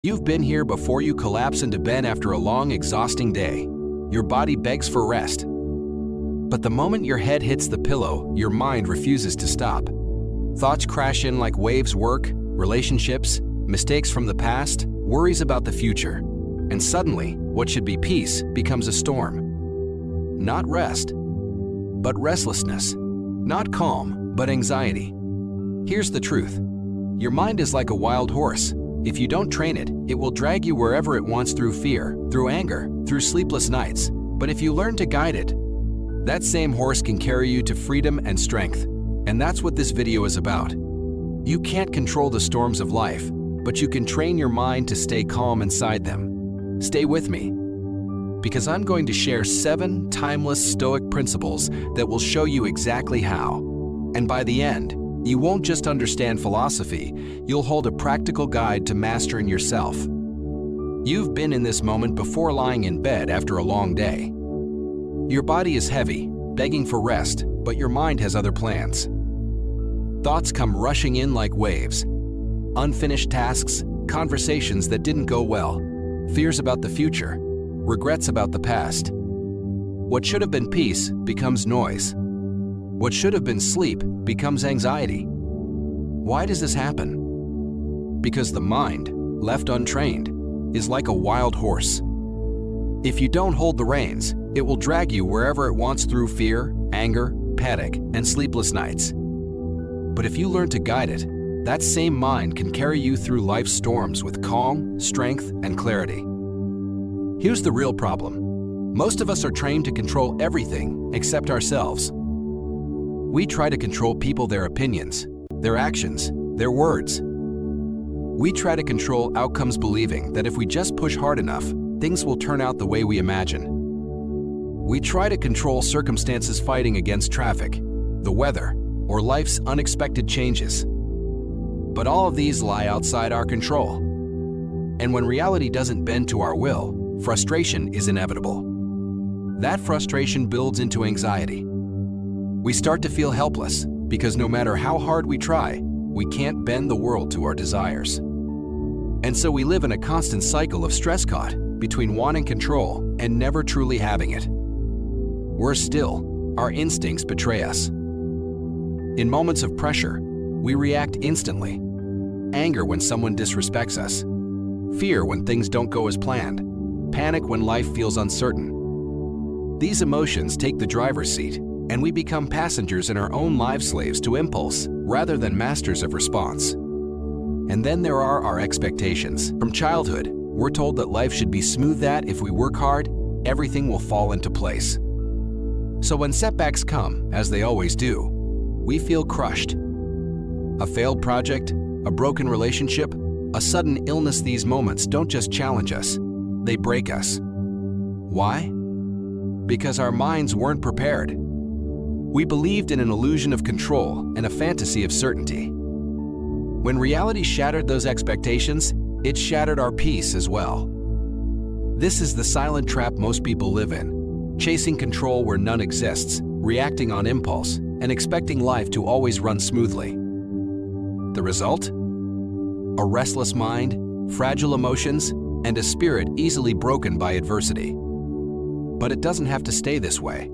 You've been here before you collapse into bed after a long, exhausting day. Your body begs for rest. But the moment your head hits the pillow, your mind refuses to stop. Thoughts crash in like waves: work, relationships, mistakes from the past, worries about the future. And suddenly, what should be peace becomes a storm. Not rest, but restlessness. Not calm, but anxiety. Here's the truth. Your mind is like a wild horse. If you don't train it, it will drag you wherever it wants through fear, through anger, through sleepless nights. But if you learn to guide it, that same horse can carry you to freedom and strength. And that's what this video is about. You can't control the storms of life, but you can train your mind to stay calm inside them. Stay with me, because I'm going to share 7 timeless Stoic principles that will show you exactly how. And by the end, you won't just understand philosophy, you'll hold a practical guide to mastering yourself. You've been in this moment before, lying in bed after a long day. Your body is heavy, begging for rest, but your mind has other plans. Thoughts come rushing in like waves. Unfinished tasks, conversations that didn't go well, fears about the future, regrets about the past. What should have been peace becomes noise. What should have been sleep becomes anxiety. Why does this happen? Because the mind, left untrained, is like a wild horse. If you don't hold the reins, it will drag you wherever it wants through fear, anger, panic, and sleepless nights. But if you learn to guide it, that same mind can carry you through life's storms with calm, strength, and clarity. Here's the real problem. Most of us are trained to control everything except ourselves. We try to control people, their opinions, their actions, their words. We try to control outcomes, believing that if we just push hard enough, things will turn out the way we imagine. We try to control circumstances, fighting against traffic, the weather, or life's unexpected changes. But all of these lie outside our control. And when reality doesn't bend to our will, frustration is inevitable. That frustration builds into anxiety. We start to feel helpless because no matter how hard we try, we can't bend the world to our desires. And so we live in a constant cycle of stress, caught between wanting control and never truly having it. Worse still, our instincts betray us. In moments of pressure, we react instantly. Anger when someone disrespects us. Fear when things don't go as planned. Panic when life feels uncertain. These emotions take the driver's seat, and we become passengers in our own lives, slaves to impulse rather than masters of response. And then there are our expectations. From childhood, we're told that life should be smooth, that if we work hard, everything will fall into place. So when setbacks come, as they always do, we feel crushed. A failed project, a broken relationship, a sudden illness. These moments don't just challenge us, they break us. Why? Because our minds weren't prepared. We believed in an illusion of control and a fantasy of certainty. When reality shattered those expectations, it shattered our peace as well. This is the silent trap most people live in, chasing control where none exists, reacting on impulse, and expecting life to always run smoothly. The result? A restless mind, fragile emotions, and a spirit easily broken by adversity. But it doesn't have to stay this way.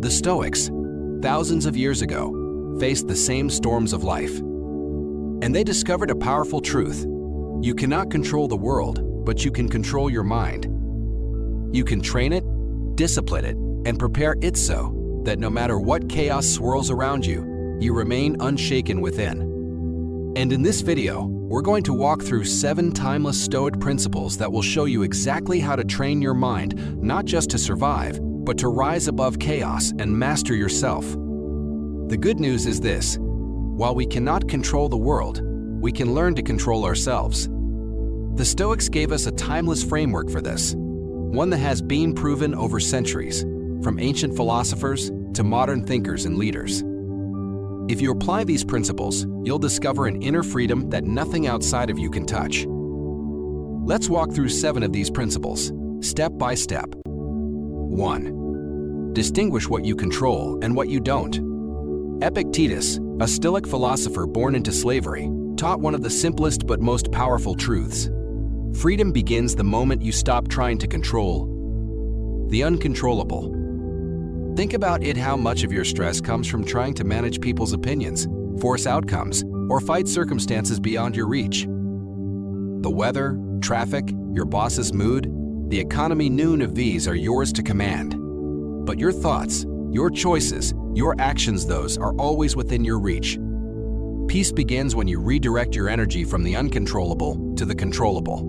The Stoics, thousands of years ago, faced the same storms of life. And they discovered a powerful truth. You cannot control the world, but you can control your mind. You can train it, discipline it, and prepare it so that no matter what chaos swirls around you, you remain unshaken within. And in this video, we're going to walk through 7 timeless Stoic principles that will show you exactly how to train your mind, not just to survive, but to rise above chaos and master yourself. The good news is this: while we cannot control the world, we can learn to control ourselves. The Stoics gave us a timeless framework for this, one that has been proven over centuries, from ancient philosophers to modern thinkers and leaders. If you apply these principles, you'll discover an inner freedom that nothing outside of you can touch. Let's walk through 7 of these principles, step by step. 1. Distinguish what you control and what you don't. Epictetus, a Stoic philosopher born into slavery, taught one of the simplest but most powerful truths. Freedom begins the moment you stop trying to control the uncontrollable. Think about it: how much of your stress comes from trying to manage people's opinions, force outcomes, or fight circumstances beyond your reach. The weather, traffic, your boss's mood, the economy, none of these are yours to command. But your thoughts, your choices, your actions, those are always within your reach. Peace begins when you redirect your energy from the uncontrollable to the controllable.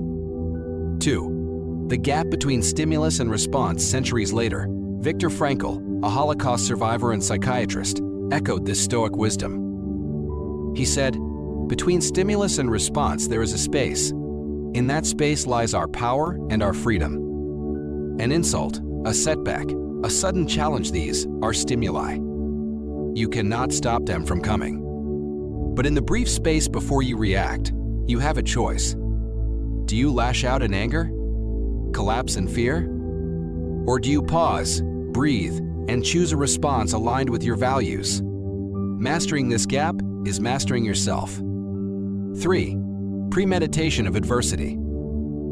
2. The gap between stimulus and response. Centuries later, Viktor Frankl, a Holocaust survivor and psychiatrist, echoed this Stoic wisdom. He said, "Between stimulus and response there is a space. In that space lies our power and our freedom. An insult, a setback, a sudden challenge, these are stimuli. You cannot stop them from coming. But in the brief space before you react, you have a choice. Do you lash out in anger? Collapse in fear? Or do you pause, breathe, and choose a response aligned with your values? Mastering this gap is mastering yourself." 3. Premeditation of adversity.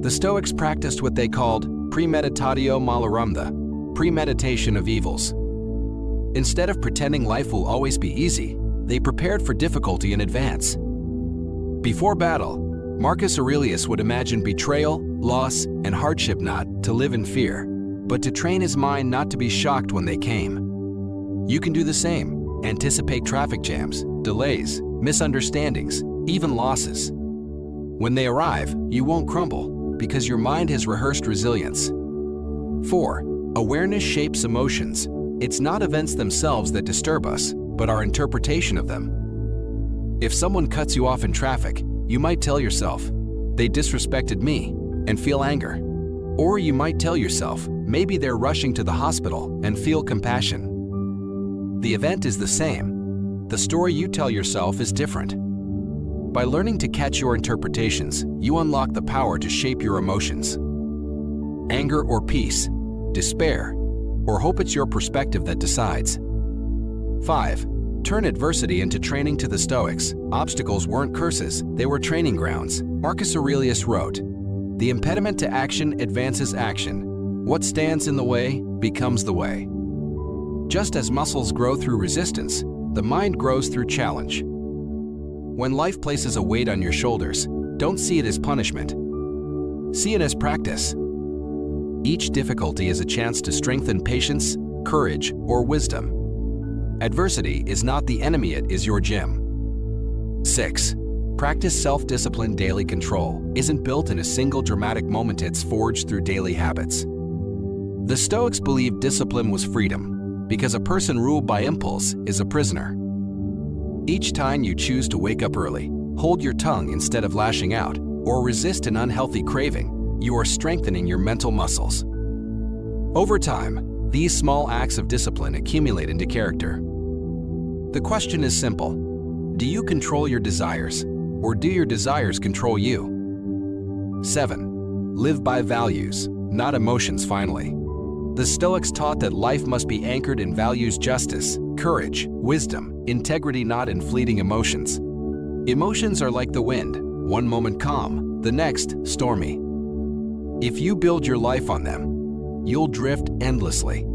The Stoics practiced what they called premeditatio malorum, the premeditation of evils. Instead of pretending life will always be easy, they prepared for difficulty in advance. Before battle, Marcus Aurelius would imagine betrayal, loss, and hardship, not to live in fear, but to train his mind not to be shocked when they came. You can do the same. Anticipate traffic jams, delays, misunderstandings, even losses. When they arrive, you won't crumble because your mind has rehearsed resilience. 4. Awareness shapes emotions. It's not events themselves that disturb us, but our interpretation of them. If someone cuts you off in traffic, you might tell yourself, "They disrespected me," and feel anger. Or you might tell yourself, "Maybe they're rushing to the hospital," and feel compassion. The event is the same. The story you tell yourself is different. By learning to catch your interpretations, you unlock the power to shape your emotions. Anger or peace, despair, or hope, it's your perspective that decides. 5. Turn adversity into training. To the Stoics, obstacles weren't curses, they were training grounds. Marcus Aurelius wrote, "The impediment to action advances action. What stands in the way becomes the way." Just as muscles grow through resistance, the mind grows through challenge. When life places a weight on your shoulders, don't see it as punishment. See it as practice. Each difficulty is a chance to strengthen patience, courage, or wisdom. Adversity is not the enemy, it is your gym. 6. Practice self-discipline. Daily control isn't built in a single dramatic moment, it's forged through daily habits. The Stoics believed discipline was freedom, because a person ruled by impulse is a prisoner. Each time you choose to wake up early, hold your tongue instead of lashing out, or resist an unhealthy craving, you are strengthening your mental muscles. Over time, these small acts of discipline accumulate into character. The question is simple: do you control your desires, or do your desires control you? 7. Live by values, not emotions. Finally, the Stoics taught that life must be anchored in values: justice, courage, wisdom, integrity, not in fleeting emotions. Emotions are like the wind, one moment calm, the next stormy. If you build your life on them, you'll drift endlessly.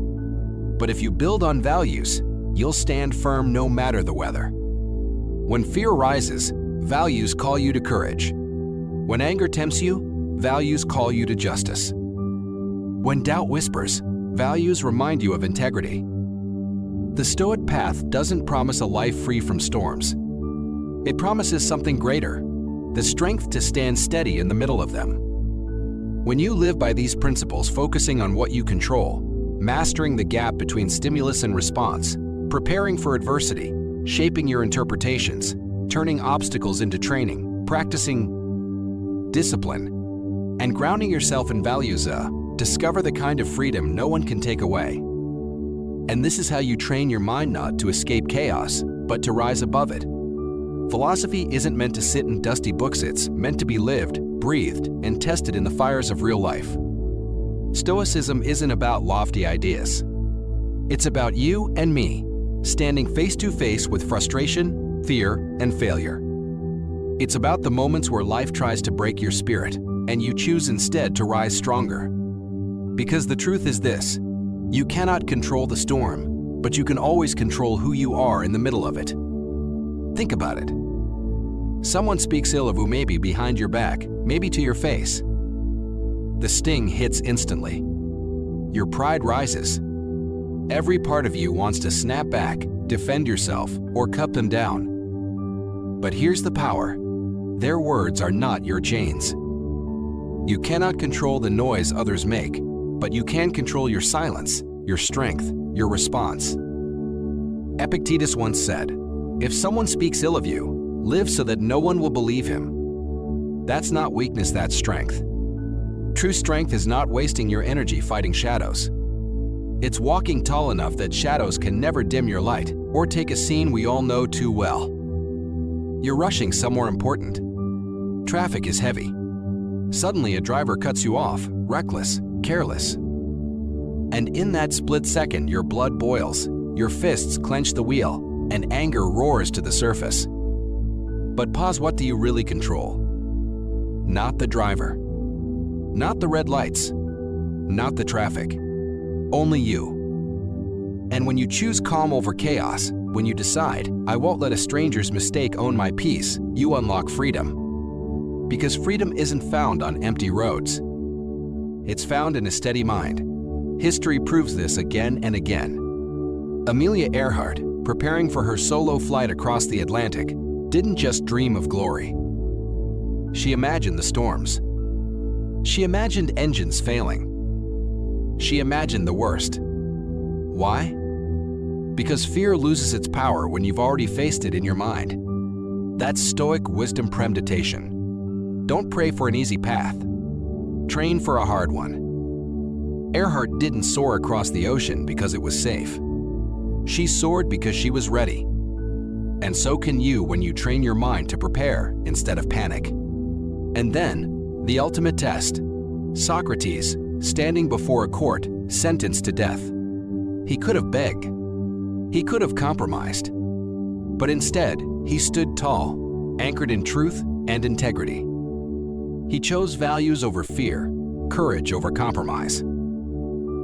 But if you build on values, you'll stand firm no matter the weather. When fear rises, values call you to courage. When anger tempts you, values call you to justice. When doubt whispers, values remind you of integrity. The Stoic path doesn't promise a life free from storms. It promises something greater: the strength to stand steady in the middle of them. When you live by these principles, focusing on what you control, mastering the gap between stimulus and response, preparing for adversity, shaping your interpretations, turning obstacles into training, practicing discipline, and grounding yourself in values, discover the kind of freedom no one can take away. And this is how you train your mind not to escape chaos, but to rise above it. Philosophy isn't meant to sit in dusty books, it's meant to be lived, breathed, and tested in the fires of real life. Stoicism isn't about lofty ideas. It's about you and me, standing face to face with frustration, fear, and failure. It's about the moments where life tries to break your spirit, and you choose instead to rise stronger. Because the truth is this: you cannot control the storm, but you can always control who you are in the middle of it. Think about it. Someone speaks ill of you, maybe behind your back, maybe to your face. The sting hits instantly. Your pride rises. Every part of you wants to snap back, defend yourself, or cut them down. But here's the power: their words are not your chains. You cannot control the noise others make, but you can control your silence, your strength, your response. Epictetus once said, "If someone speaks ill of you, live so that no one will believe him." That's not weakness, that's strength. True strength is not wasting your energy fighting shadows. It's walking tall enough that shadows can never dim your light, or take a scene we all know too well. You're rushing somewhere important. Traffic is heavy. Suddenly a driver cuts you off, reckless, careless. And in that split second, your blood boils, your fists clench the wheel, and anger roars to the surface. But pause, what do you really control? Not the driver. Not the red lights. Not the traffic. Only you. And when you choose calm over chaos, when you decide, "I won't let a stranger's mistake own my peace," you unlock freedom. Because freedom isn't found on empty roads. It's found in a steady mind. History proves this again and again. Amelia Earhart, preparing for her solo flight across the Atlantic, didn't just dream of glory. She imagined the storms. She imagined engines failing. She imagined the worst. Why? Because fear loses its power when you've already faced it in your mind. That's stoic wisdom premeditation. Don't pray for an easy path. Train for a hard one. Earhart didn't soar across the ocean because it was safe. She soared because she was ready. And so can you when you train your mind to prepare instead of panic. And then, the ultimate test. Socrates, standing before a court, sentenced to death. He could have begged. He could have compromised. But instead, he stood tall, anchored in truth and integrity. He chose values over fear, courage over compromise.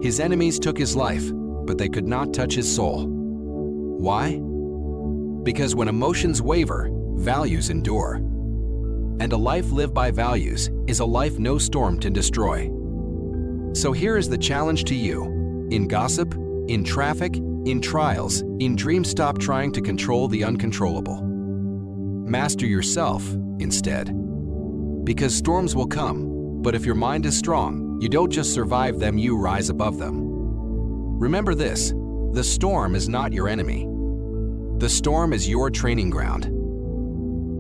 His enemies took his life, but they could not touch his soul. Why? Because when emotions waver, values endure. And a life lived by values is a life no storm can destroy. So here is the challenge to you. In gossip, in traffic, in trials, in dreams, stop trying to control the uncontrollable. Master yourself instead. Because storms will come, but if your mind is strong, you don't just survive them, you rise above them. Remember this: the storm is not your enemy. The storm is your training ground.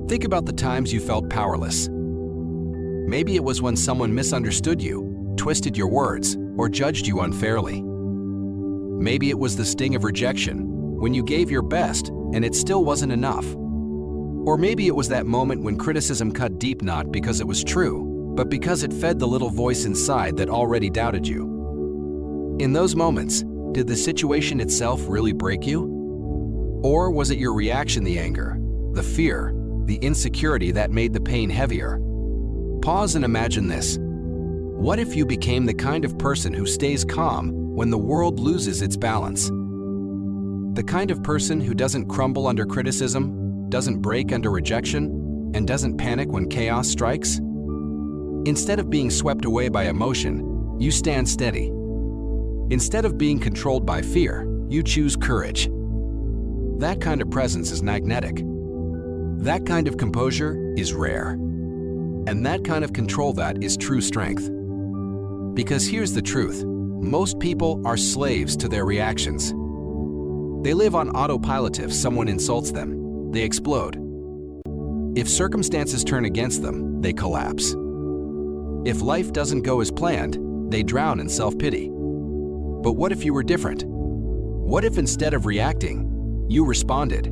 Think about the times you felt powerless. Maybe it was when someone misunderstood you, twisted your words, or judged you unfairly. Maybe it was the sting of rejection, when you gave your best and it still wasn't enough. Or maybe it was that moment when criticism cut deep, not because it was true, but because it fed the little voice inside that already doubted you. In those moments, did the situation itself really break you? Or was it your reaction, the anger, the fear, the insecurity that made the pain heavier? Pause and imagine this. What if you became the kind of person who stays calm when the world loses its balance? The kind of person who doesn't crumble under criticism, doesn't break under rejection, and doesn't panic when chaos strikes? Instead of being swept away by emotion, you stand steady. Instead of being controlled by fear, you choose courage. That kind of presence is magnetic. That kind of composure is rare. And that kind of control, that is true strength. Because here's the truth: most people are slaves to their reactions. They live on autopilot. If someone insults them, they explode. If circumstances turn against them, they collapse. If life doesn't go as planned, they drown in self-pity. But what if you were different? What if instead of reacting, you responded?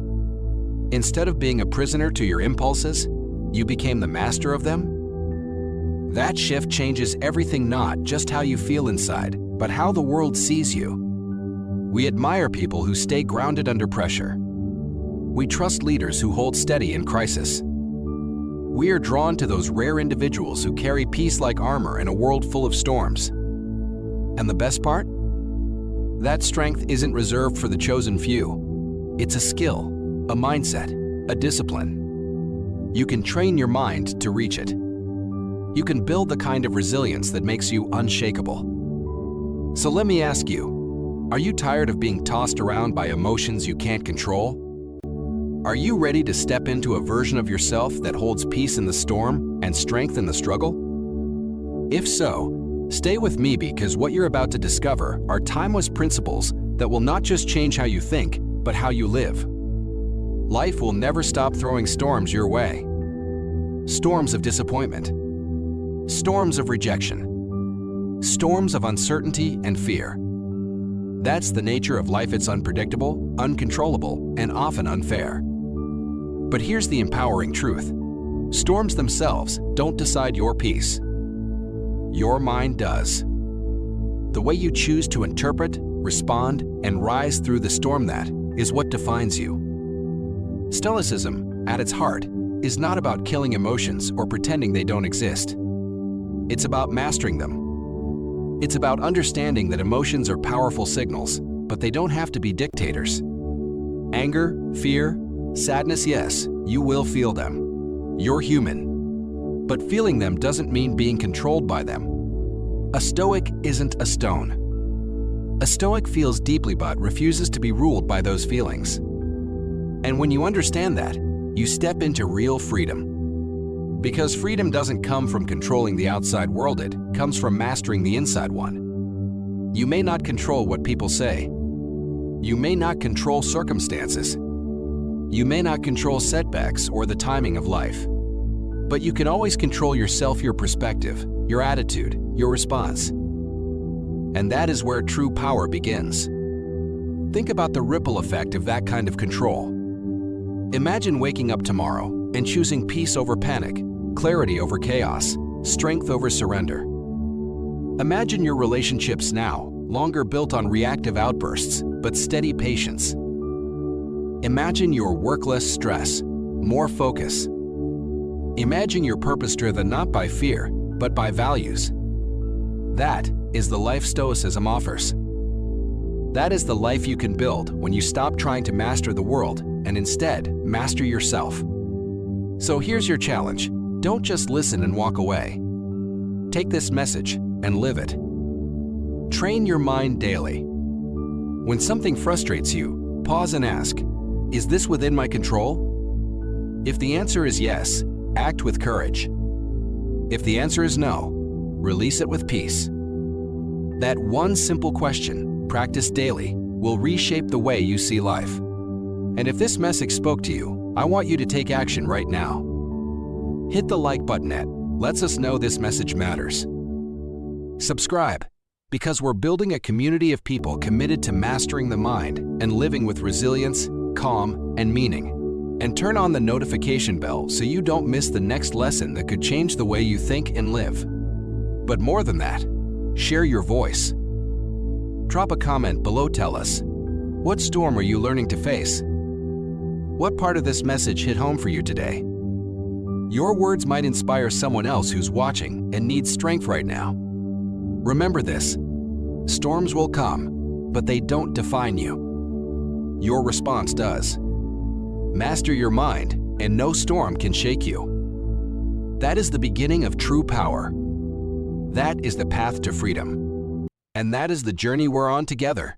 Instead of being a prisoner to your impulses, you became the master of them? That shift changes everything, not just how you feel inside, but how the world sees you. We admire people who stay grounded under pressure. We trust leaders who hold steady in crisis. We are drawn to those rare individuals who carry peace like armor in a world full of storms. And the best part? That strength isn't reserved for the chosen few. It's a skill, a mindset, a discipline. You can train your mind to reach it. You can build the kind of resilience that makes you unshakable. So let me ask you, are you tired of being tossed around by emotions you can't control? Are you ready to step into a version of yourself that holds peace in the storm and strength in the struggle? If so, stay with me, because what you're about to discover are timeless principles that will not just change how you think, but how you live. Life will never stop throwing storms your way. Storms of disappointment. Storms of rejection. Storms of uncertainty and fear. That's the nature of life. It's unpredictable, uncontrollable, and often unfair. But here's the empowering truth. Storms themselves don't decide your peace. Your mind does. The way you choose to interpret, respond, and rise through the storm, that is what defines you. Stoicism, at its heart, is not about killing emotions or pretending they don't exist. It's about mastering them. It's about understanding that emotions are powerful signals, but they don't have to be dictators. Anger, fear, sadness, yes, you will feel them. You're human. But feeling them doesn't mean being controlled by them. A Stoic isn't a stone. A Stoic feels deeply but refuses to be ruled by those feelings. And when you understand that, you step into real freedom. Because freedom doesn't come from controlling the outside world, it comes from mastering the inside one. You may not control what people say. You may not control circumstances. You may not control setbacks or the timing of life. But you can always control yourself, your perspective, your attitude, your response. And that is where true power begins. Think about the ripple effect of that kind of control. Imagine waking up tomorrow and choosing peace over panic, clarity over chaos, strength over surrender. Imagine your relationships now, longer built on reactive outbursts, but steady patience. Imagine your work less stress, more focus. Imagine your purpose driven not by fear, but by values. That is the life Stoicism offers. That is the life you can build when you stop trying to master the world and instead master yourself. So here's your challenge. Don't just listen and walk away. Take this message and live it. Train your mind daily. When something frustrates you, pause and ask, is this within my control? If the answer is yes, act with courage. If the answer is no, release it with peace. That one simple question, practiced daily, will reshape the way you see life. And if this message spoke to you, I want you to take action right now. Hit the like button. It lets us know this message matters. Subscribe, because we're building a community of people committed to mastering the mind and living with resilience, calm, and meaning. And turn on the notification bell so you don't miss the next lesson that could change the way you think and live. But more than that, share your voice. Drop a comment below. Tell us, what storm are you learning to face? What part of this message hit home for you today? Your words might inspire someone else who's watching and needs strength right now. Remember this, storms will come, but they don't define you. Your response does. Master your mind, and no storm can shake you. That is the beginning of true power. That is the path to freedom. And that is the journey we're on together.